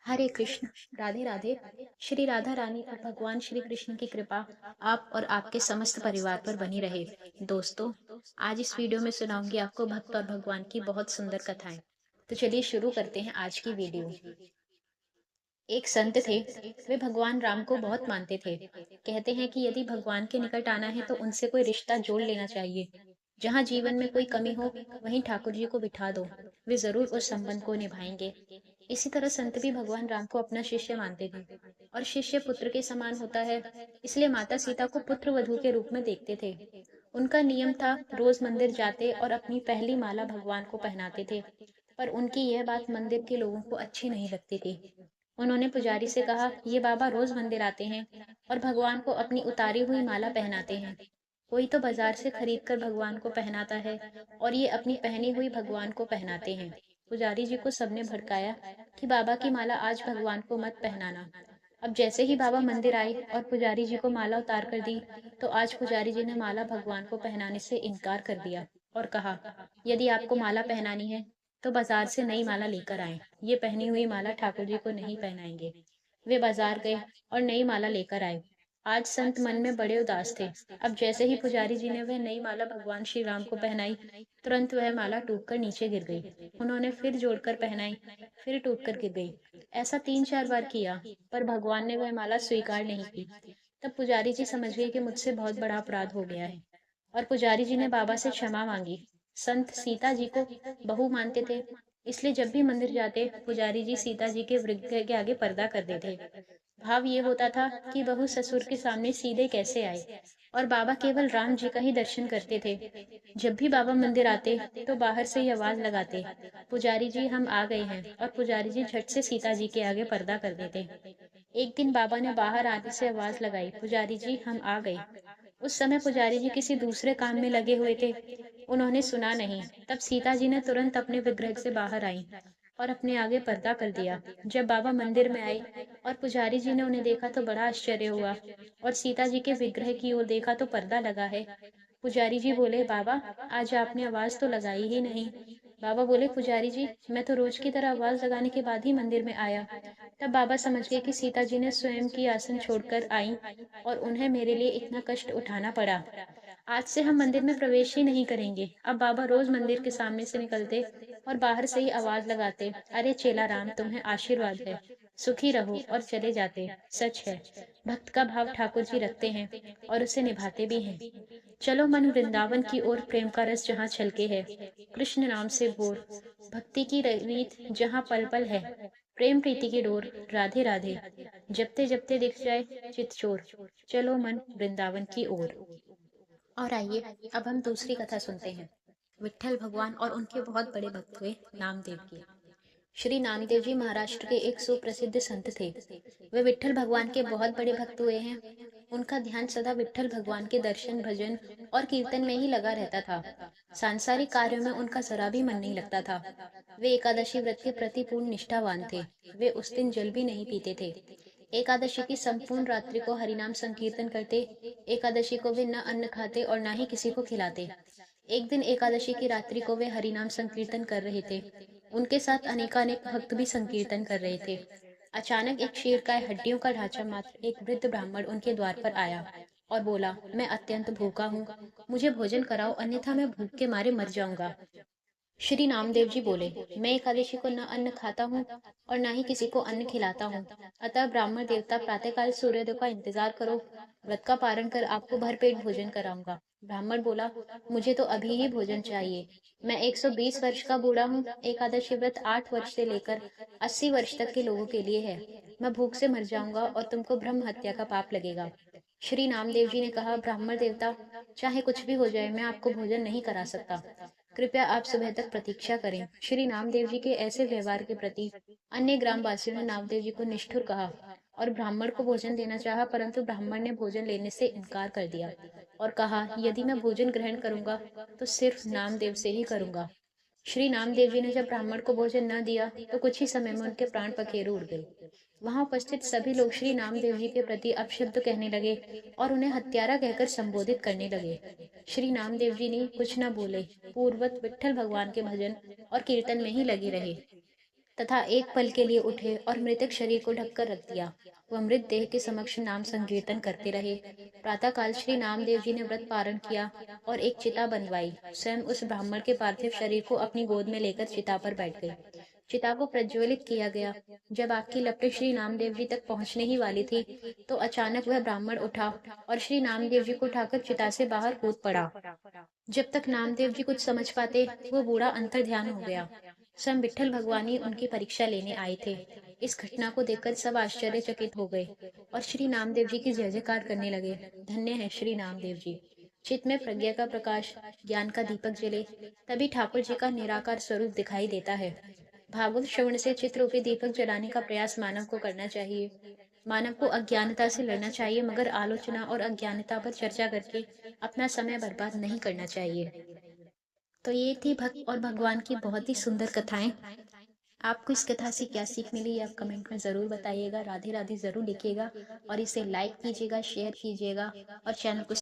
हरे कृष्ण। राधे राधे। श्री राधा रानी और भगवान श्री कृष्ण की कृपा आप और आपके समस्त परिवार पर बनी रहे। दोस्तों, आज इस वीडियो में सुनाऊंगी आपको भक्त और भगवान की बहुत सुंदर कथाएं। तो चलिए शुरू करते हैं आज की वीडियो। एक संत थे। वे भगवान राम को बहुत मानते थे। कहते हैं कि यदि भगवान के निकट आना है तो उनसे कोई रिश्ता जोड़ लेना चाहिए। जहाँ जीवन में कोई कमी हो, वहीं ठाकुर जी को बिठा दो, वे जरूर उस संबंध को निभाएंगे। इसी तरह संत भी भगवान राम को अपना शिष्य मानते थे, और शिष्य पुत्र के समान होता है, इसलिए माता सीता को पुत्र वधू के रूप में देखते थे। उनका नियम था रोज मंदिर जाते और अपनी पहली माला भगवान को पहनाते थे। पर उनकी यह बात मंदिर के लोगों को अच्छी नहीं लगती थी। उन्होंने पुजारी से कहा, ये बाबा रोज मंदिर आते हैं और भगवान को अपनी उतारी हुई माला पहनाते हैं। कोई तो बाजार से खरीद कर भगवान को पहनाता है और ये अपनी पहनी हुई भगवान को पहनाते हैं। पुजारी जी को सबने भड़काया कि बाबा की माला आज भगवान को मत पहनाना। अब जैसे ही बाबा मंदिर आए और पुजारी जी को माला उतार कर दी, तो आज पुजारी जी ने माला भगवान को पहनाने से इनकार कर दिया और कहा, यदि आपको माला पहनानी है तो बाजार से नई माला लेकर आए। ये पहनी हुई माला ठाकुर जी को नहीं पहनाएंगे। वे बाजार गए और नई माला लेकर आए। आज संत मन में बड़े उदास थे। अब जैसे ही पुजारी जी ने वह नई माला भगवान श्री राम को पहनाई, तुरंत वह माला टूटकर नीचे गिर गई। उन्होंने फिर जोड़कर पहनाई, फिर टूटकर गिर गई। ऐसा 3-4 बार किया, पर भगवान ने वह माला स्वीकार नहीं की। तब पुजारी जी समझ गए कि मुझसे बहुत बड़ा अपराध हो गया है, और पुजारी जी ने बाबा से क्षमा मांगी। संत सीता जी को बहू मानते थे, इसलिए जब भी मंदिर जाते पुजारी जी सीता जी के विग्रह के आगे पर्दा कर देते। भाव ये होता था कि बहू ससुर के सामने सीधे कैसे आए, और बाबा केवल राम जी का ही दर्शन करते थे। जब भी बाबा मंदिर आते तो बाहर से ही आवाज लगाते, पुजारी जी हम आ गए हैं, और पुजारी जी झट से सीता जी के आगे पर्दा कर देते। एक दिन बाबा ने बाहर आने से आवाज लगाई, पुजारी जी हम आ गए। उस समय पुजारी जी किसी दूसरे काम में लगे हुए थे, उन्होंने सुना नहीं। तब सीता जी ने तुरंत अपने विग्रह से बाहर आई और अपने आगे पर्दा कर दिया। जब बाबा मंदिर में आए और पुजारी जी ने उन्हें देखा तो बड़ा आश्चर्य हुआ, और सीता जी के विग्रह की ओर देखा तो पर्दा लगा है। पुजारी जी बोले, बाबा आज आपने आवाज तो लगाई ही नहीं। बाबा बोले, पुजारी जी मैं तो रोज की तरह आवाज लगाने के बाद ही मंदिर में आया। तब बाबा समझ गए कि सीता जी ने स्वयं की आसन छोड़कर आई और उन्हें मेरे लिए इतना कष्ट उठाना पड़ा। आज से हम मंदिर में प्रवेश ही नहीं करेंगे। अब बाबा रोज मंदिर के सामने से निकलते और बाहर से ही आवाज लगाते, अरे चेला राम तुम्हें आशीर्वाद है, सुखी रहो, और चले जाते। सच है, भक्त का भाव ठाकुर जी रखते हैं और उसे निभाते भी हैं। चलो मन वृंदावन की ओर, प्रेम का रस जहाँ छलके है, कृष्ण नाम से भोर, भक्ति की रीत जहाँ पल पल है, प्रेम प्रीति की डोर, राधे राधे, जपते जपते दिख जाए चित चोर, चलो मन वृंदावन की ओर। और आइए अब हम दूसरी कथा सुनते हैं। विट्ठल भगवान और उनके बहुत बड़े भक्त हुए नामदेव की। श्री नामदेव जी महाराष्ट्र के एक सुप्रसिद्ध संत थे। वे विट्ठल भगवान के बहुत बड़े भक्त हुए हैं। उनका ध्यान सदा विट्ठल भगवान के दर्शन, भजन और कीर्तन में ही लगा रहता था। सांसारिक कार्यों में उनका जरा भी मन नहीं लगता था। वे एकादशी व्रत के प्रति पूर्ण निष्ठावान थे। वे उस दिन जल भी नहीं पीते थे। एकादशी की संपूर्ण रात्रि को हरिनाम संकीर्तन करते। एकादशी को वे न अन्न खाते और न ही किसी को खिलाते। एक दिन एकादशी की रात्रि को वे हरिनाम संकीर्तन कर रहे थे। उनके साथ अनेकानेक भक्त भी संकीर्तन कर रहे थे। अचानक एक शेरकाय हड्डियों का ढांचा मात्र एक वृद्ध ब्राह्मण उनके द्वार पर आया और बोला, मैं अत्यंत भूखा हूँ, मुझे भोजन कराओ, अन्यथा मैं भूख के मारे मर जाऊंगा। श्री नामदेव जी बोले, मैं एकादशी को न अन्न खाता हूँ और न ही किसी को अन्न खिलाता हूँ। अतः ब्राह्मण देवता प्रातःकाल सूर्योदय का इंतजार करो, व्रत का पारण कर आपको भरपेट भोजन कराऊंगा। ब्राह्मण बोला, मुझे तो अभी ही भोजन चाहिए। मैं 120 वर्ष का बूढ़ा हूँ। एकादशी व्रत 8 वर्ष से लेकर 80 वर्ष तक के लोगों के लिए है। मैं भूख से मर जाऊंगा और तुमको ब्रह्म हत्या का पाप लगेगा। श्री नामदेव जी ने कहा, ब्राह्मण देवता, चाहे कुछ भी हो जाए, मैं आपको भोजन नहीं करा सकता। कृपया आप सुबह तक प्रतीक्षा करें। श्री नामदेव जी के ऐसे व्यवहार के प्रति अन्य ग्रामवासियों ने नामदेव जी को निष्ठुर कहा और ब्राह्मण को भोजन देना चाहा, परंतु ब्राह्मण ने भोजन लेने से इनकार कर दिया और कहा, यदि मैं भोजन ग्रहण करूंगा तो सिर्फ नामदेव से ही करूंगा। श्री नामदेव जी ने जब ब्राह्मण को भोजन न दिया तो कुछ ही समय में उनके प्राण पखेरु उड़ गए। वहां उपस्थित सभी लोग श्री नामदेव जी के प्रति अपशब्द कहने लगे और उन्हें हत्यारा कहकर संबोधित करने लगे। श्री नामदेव जी ने कुछ न बोले, पूर्ववत विट्ठल भगवान के भजन और कीर्तन में ही लगे रहे। तथा एक पल के लिए उठे और मृतक शरीर को ढककर रख दिया। वह मृत देह के समक्ष नाम संकीर्तन करते रहे। प्रातःकाल श्री नामदेव जी ने व्रत पारण किया और एक चिता बनवाई। स्वयं उस ब्राह्मण के पार्थिव शरीर को अपनी गोद में लेकर चिता पर बैठ गई। चिता को प्रज्वलित किया गया। जब आग की लपटें श्री नामदेव जी तक पहुंचने ही वाली थी, तो अचानक वह ब्राह्मण उठा और श्री नामदेव जी को उठाकर चिता से बाहर कूद पड़ा। जब तक नामदेव जी कुछ समझ पाते, वो बूढ़ा अंतर ध्यान हो गया। स्वयं विट्ठल भगवान ही उनकी परीक्षा लेने आए थे। इस घटना को देखकर सब आश्चर्यचकित हो गए और श्री नामदेव जी की जय जयकार करने लगे। धन्य है श्री नामदेव जी। चित्त में प्रज्ञा का प्रकाश, ज्ञान का दीपक जले, तभी ठाकुर जी का निराकार स्वरूप दिखाई देता है। भागवत श्रवण से चित्त रूपी दीपक जलाने का प्रयास मानव को करना चाहिए। मानव को अज्ञानता से लड़ना चाहिए, मगर आलोचना और अज्ञानता पर चर्चा करके अपना समय बर्बाद नहीं करना चाहिए। तो ये थी भक्त और भगवान की बहुत ही सुंदर कथाएं। आपको इस कथा से क्या सीख मिली, आप कमेंट में ज़रूर बताइएगा। राधे राधे ज़रूर लिखिएगा और इसे लाइक कीजिएगा, शेयर कीजिएगा और चैनल को